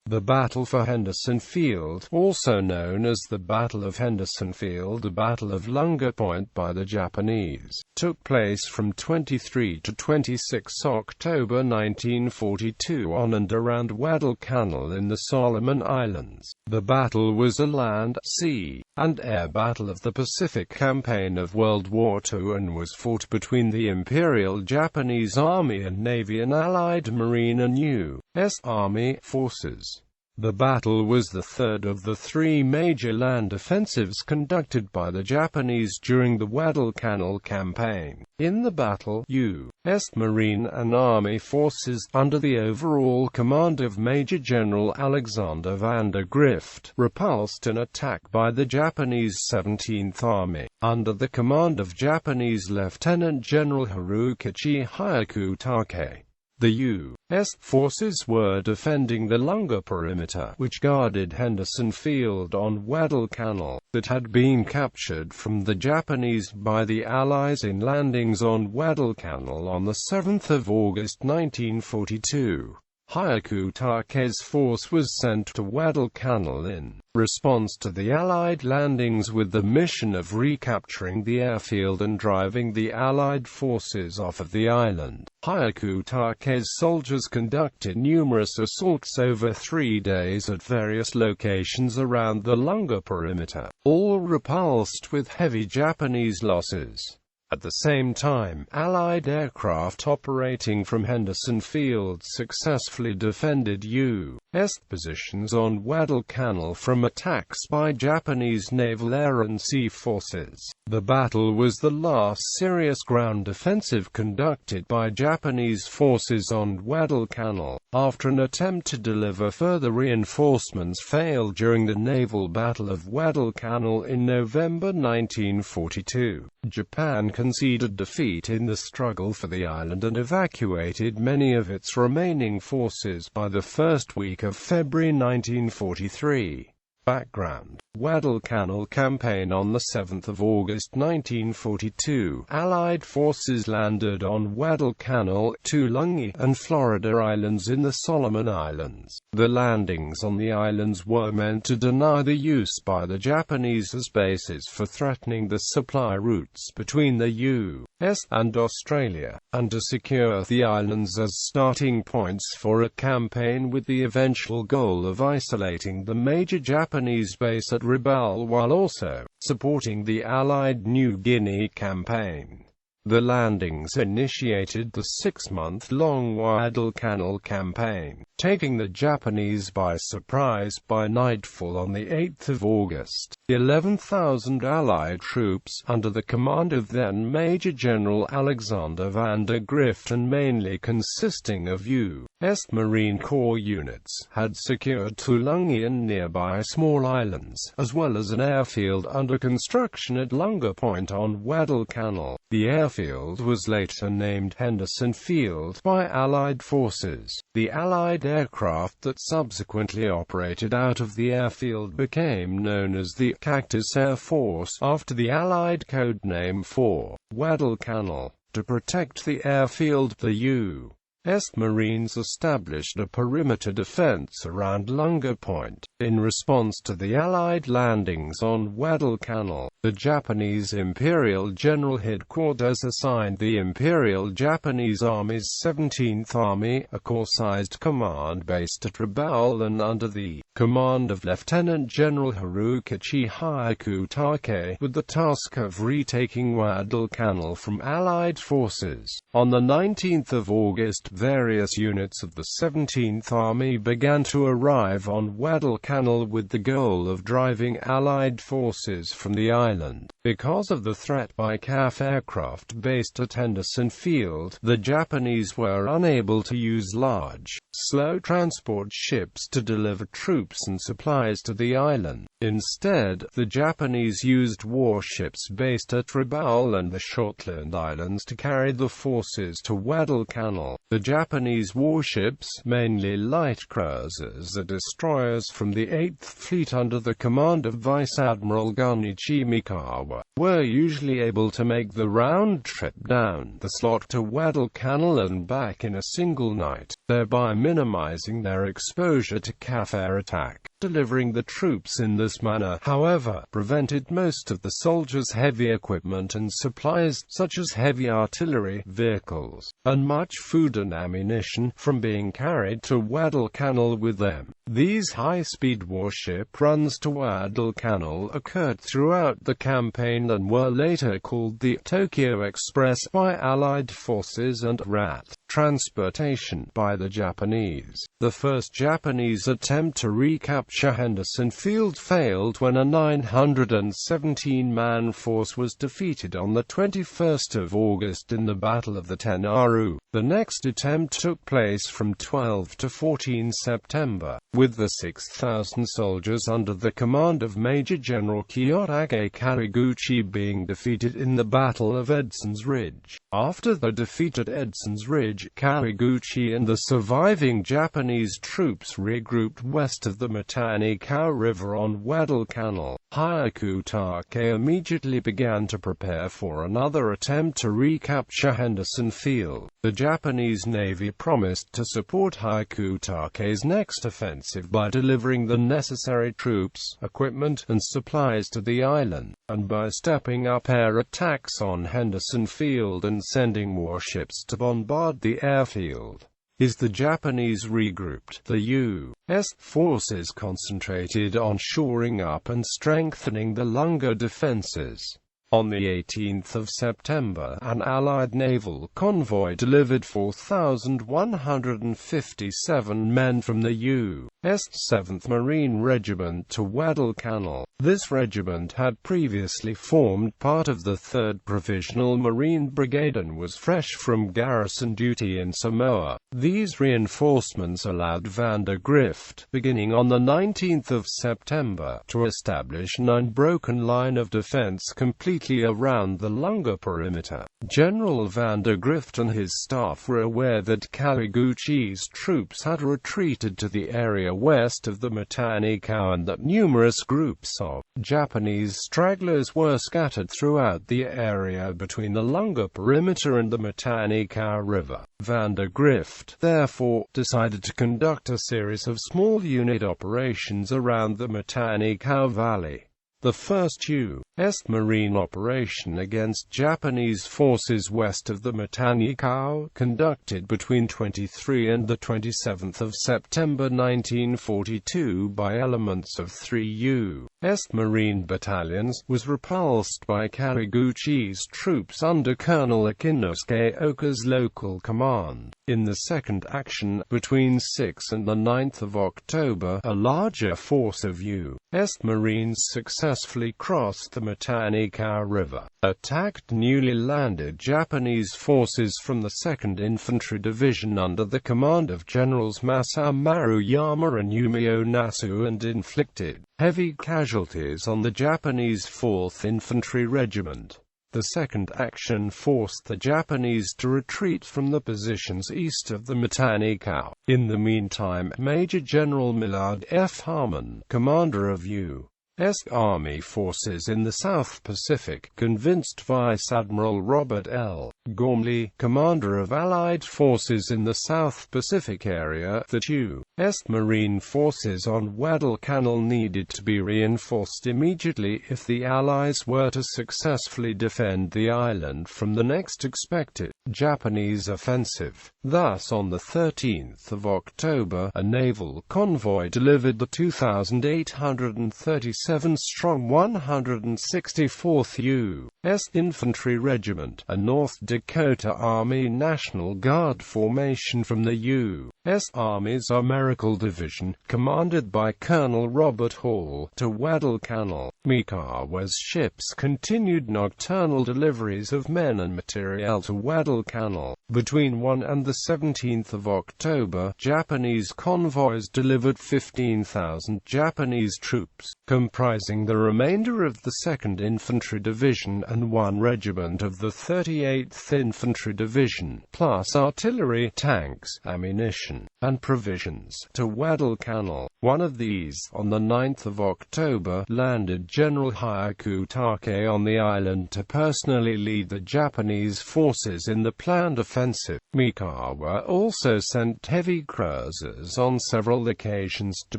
The Battle for Henderson Field, also known as the Battle of Henderson Field, the Battle of Lunga Point by the Japanese, took place from 23 to 26 October 1942 on and around Guadalcanal in the Solomon Islands. The battle was a land, sea, and air battle of the Pacific Campaign of World War II and was fought between the Imperial Japanese Army and Navy and Allied Marine and U.S.Army forces. The battle was the third of the three major land offensives conducted by the Japanese during the Guadalcanal campaign. In the battle, U.S. Marine and Army forces, under the overall command of Major General Alexander Vanda Grift, repulsed an attack by the Japanese 17th Army, under the command of Japanese Lieutenant General Harukichi Hyakutake. The U.S. forces were defending the Lunga perimeter, which guarded Henderson Field on Guadalcanal, that had been captured from the Japanese by the Allies in landings on Guadalcanal on 7 August 1942. Hyakutake's force was sent to Guadalcanal in response to the Allied landings with the mission of recapturing the airfield and driving the Allied forces off of the island. Hyakutake's soldiers conducted numerous assaults over 3 days at various locations around the Lunga perimeter, all repulsed with heavy Japanese losses. At the same time, Allied aircraft operating from Henderson Field successfully defended U.S. positions on Guadalcanal from attacks by Japanese naval air and sea forces. The battle was the last serious ground offensive conducted by Japanese forces on Guadalcanal, after an attempt to deliver further reinforcements failed during the naval Battle of Guadalcanal in November 1942. Japan conceded defeat in the struggle for the island and evacuated many of its remaining forces by the first week of February 1943. Background: Guadalcanal campaign. On 7 August 1942, Allied forces landed on Guadalcanal, two Lunga and Florida Islands in the Solomon Islands. The landings on the islands were meant to deny the use by the Japanese as bases for threatening the supply routes between the U.S. and Australia, and to secure the islands as starting points for a campaign with the eventual goal of isolating the major Japanese base at Rabaul while also supporting the Allied New Guinea campaign. The landings initiated the 6-month-long Guadalcanal campaign, taking the Japanese by surprise. By nightfall on 8 August, 11,000 Allied troops, under the command of then Major General Alexander Vanda Grift and mainly consisting of U.S. Marine Corps units, had secured two Lunga and nearby small islands, as well as an airfield under construction at Lunga Point on Guadalcanal. The airfield was later named Henderson Field by Allied forces. The Allied aircraft that subsequently operated out of the airfield became known as the Cactus Air Force, after the Allied code name for Guadalcanal. To protect the airfield, the U.S. Marines established a perimeter defense around Lunga Point. In response to the Allied landings on Guadalcanal, the Japanese Imperial General Headquarters assigned the Imperial Japanese Army's 17th Army a Corps-sized command based at Rabaul and under the command of Lieutenant General Harukichi Hyakutake, with the task of retaking Guadalcanal from Allied forces. On 19 August, various units of the 17th Army began to arrive on Guadalcanal with the goal of driving Allied forces from the island. Because of the threat by CAF aircraft based at Henderson Field, the Japanese were unable to use large, slow transport ships to deliver troops and supplies to the island. Instead, the Japanese used warships based at Rabaul and the Shortland Islands to carry the forces to Guadalcanal. The Japanese warships, mainly light cruisers and destroyers from the 8th Fleet under the command of Vice Admiral Gunichimi Mikawa, were usually able to make the round trip down the slot to Guadalcanal and back in a single night, thereby minimizing their exposure to CAF air attack. Delivering the troops in this manner, however, prevented most of the soldiers' heavy equipment and supplies, such as heavy artillery, vehicles, and much food and ammunition, from being carried to Guadalcanal with them. These high-speed warship runs to Guadalcanal occurred throughout the campaign and were later called the Tokyo Express by Allied forces and RAT transportation by the Japanese. The first Japanese attempt to recapture Henderson Field failed when a 917-man force was defeated on the 21st of August in the Battle of the Tenaru. The next attempt took place from 12 to 14 September, with the 6,000 soldiers under the command of Major General Kiyotake Kawaguchi being defeated in the Battle of Edson's Ridge. After the defeat at Edson's Ridge, Kawaguchi and the surviving Japanese troops regrouped west of the Matanikawa River on Guadalcanal. Hyakutake immediately began to prepare for another attempt to recapture Henderson Field. The Japanese Navy promised to support Hyakutake's next offensive by delivering the necessary troops, equipment, and supplies to the island, and by stepping up air attacks on Henderson Field and sending warships to bombard the airfield. As the Japanese regrouped, the U.S. forces concentrated on shoring up and strengthening the Lunga defenses. On the 18th of September, an Allied naval convoy delivered 4,157 men from the U.S. 7th Marine Regiment to Guadalcanal. This regiment had previously formed part of the 3rd Provisional Marine Brigade and was fresh from garrison duty in Samoa. These reinforcements allowed Van der Grift, beginning on the 19th of September, to establish an unbroken line of defense completely around the Lunga perimeter. General Van der Grift and his staff were aware that Kawaguchi's troops had retreated to the area west of the Matanikawa and that numerous groups of Japanese stragglers were scattered throughout the area between the Lunga perimeter and the Matanikawa River. Van der Grift, therefore, decided to conduct a series of small unit operations around the Matanikawa Valley. The first U.S. Marine operation against Japanese forces west of the Matanikawa, conducted between 23 and the 27th of September 1942 by elements of 3 U.S. Marine battalions, was repulsed by Kawaguchi's troops under Colonel Akinosuke Oka's local command. In the second action, between 6 and the 9th of October, a larger force of U.S. Marines successfully crossed the Matanikawa River, attacked newly landed Japanese forces from the 2nd Infantry Division under the command of Generals Masao Maruyama and Yumio Nasu and inflicted heavy casualties on the Japanese 4th Infantry Regiment. The second action forced the Japanese to retreat from the positions east of the Matanikawa. In the meantime, Major General Millard F. Harmon, commander of U.S.Army forces in the South Pacific, convinced Vice Admiral Robert L. Gormley, commander of Allied forces in the South Pacific area, that U.S. Marine forces on Guadalcanal needed to be reinforced immediately if the Allies were to successfully defend the island from the next expected Japanese offensive. Thus, on the 13th of October, a naval convoy delivered the 2,837-strong 164th U.S. Infantry Regiment, a North Dakota Army National Guard formation from the U.S. Army's Americal Division, commanded by Colonel Robert Hall, to Guadalcanal. Mikawa's ships continued nocturnal deliveries of men and materiel to Guadalcanal. Between 1 and the 17th of October, Japanese convoys delivered 15,000 Japanese troops, comprising the remainder of the 2nd Infantry Division and 1 regiment of the 38th Infantry Division, plus artillery, tanks, ammunition, and provisions to Guadalcanal. One of these, on the 9th of October, landed General Hyakutake on the island to personally lead the Japanese forces in the planned offensive. Mikawa also sent heavy cruisers on several occasions to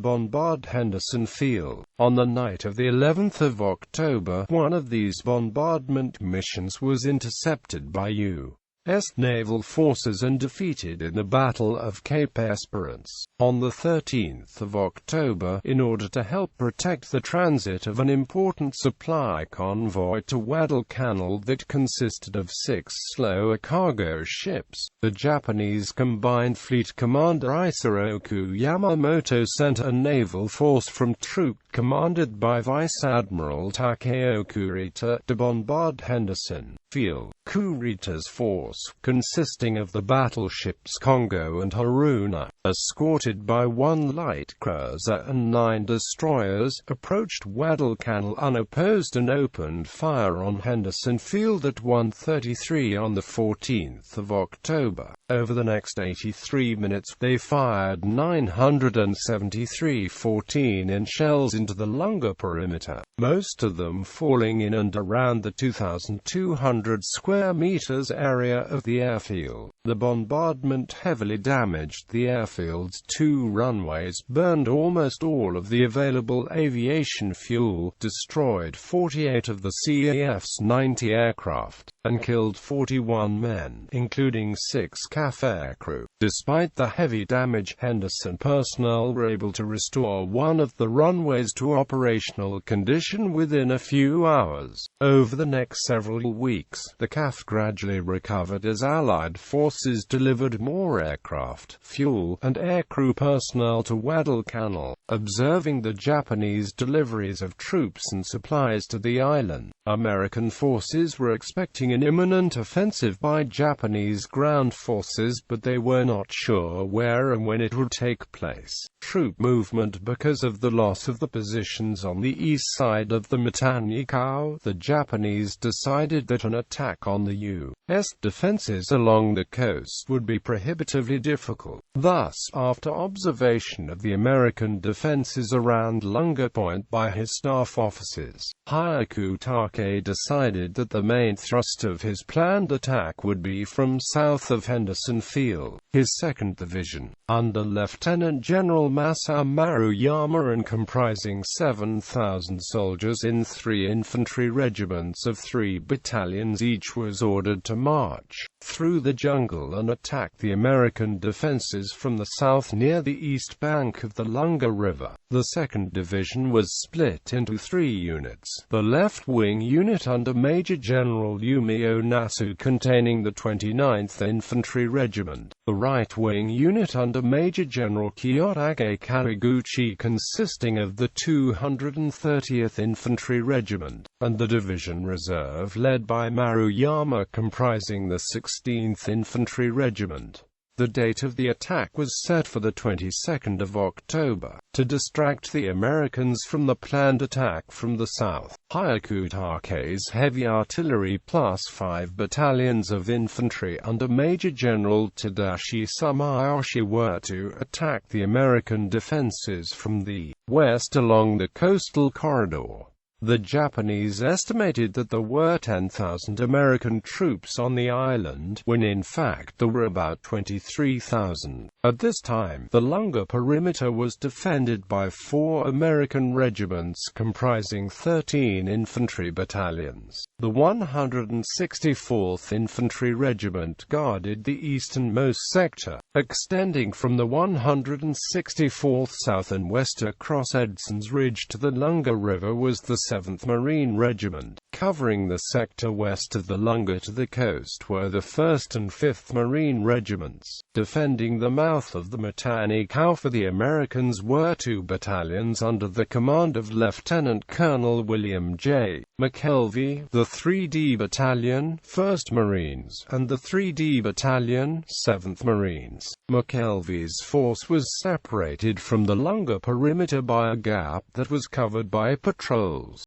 bombard Henderson Field. On the night of the 11th of October, one of these bombardment missions was intercepted by U.S. naval forces and defeated in the Battle of Cape Esperance. On the 13th of October, in order to help protect the transit of an important supply convoy to Guadalcanal that consisted of 6 slower cargo ships, the Japanese Combined Fleet Commander Isoroku Yamamoto sent a naval force from troop commanded by Vice Admiral Takeo Kurita to bombard Henderson Field. Kurita's force, consisting of the battleships Congo and Haruna, escorted by 1 light cruiser and 9 destroyers, approached Guadalcanal unopposed and opened fire on Henderson Field at 1:33 on the 14th of October. Over the next 83 minutes, they fired 973 14-inch shells into the Lunga perimeter, most of them falling in and around the 2,200 square meters area of the airfield. The bombardment heavily damaged the airfield's 2 runways, burned almost all of the available aviation fuel, destroyed 48 of the CAF's 90 aircraft, and killed 41 men, including 6 CAF aircrew. Despite the heavy damage, Henderson personnel were able to restore one of the runways to operational condition within a few hours. Over the next several weeks, the CAF gradually recovered as Allied forces delivered more aircraft, fuel, and aircrew personnel to Guadalcanal. Observing the Japanese deliveries of troops and supplies to the island, American forces were expecting an imminent offensive by Japanese ground forces, but they were not sure where and when it would take place. Troop movement because of the loss of the positions on the east side of the Matanikau, the Japanese decided that an attack on the U.S. defenses along the coast would be prohibitively difficult. Thus, after observation of the American defenses around Lunga Point by his staff officers, Hyakutake decided that the main thrust of his planned attack would be from south of Henderson Field. His 2nd Division, under Lieutenant General Masao Maruyama and comprising 7,000 soldiers in 3 infantry regiments of 3 battalions each, was ordered to march through the jungle and attack the American defenses from the south near the east bank of the Lunga River. The 2nd Division was split into 3 units. The left wing unit under Major General Yumio Nasu, containing the 29th Infantry Regiment. The right wing unit under Major General Kiyotake Kawaguchi, consisting of the 230th Infantry Regiment, and the Division Reserve led by Maruyama, comprising the 16th Infantry Regiment. The date of the attack was set for the 22nd of October, to distract the Americans from the planned attack from the south. Hyakutake's heavy artillery plus 5 battalions of infantry under Major General Tadashi Sumiyoshi were to attack the American defenses from the west along the coastal corridor. The Japanese estimated that there were 10,000 American troops on the island, when in fact there were about 23,000. At this time, the Lunga perimeter was defended by 4 American regiments comprising 13 infantry battalions. The 164th Infantry Regiment guarded the easternmost sector, extending from the 164th south and west across Edson's Ridge to the Lunga River was the 7th Marine Regiment. Covering the sector west of the Lunga to the coast were the 1st and 5th Marine Regiments. Defending the mouth of the Matanikau for the Americans were 2 battalions under the command of Lieutenant Colonel William J. McKelvey, the 3D Battalion, 1st Marines, and the 3D Battalion, 7th Marines. McKelvey's force was separated from the Lunga perimeter by a gap that was covered by patrols.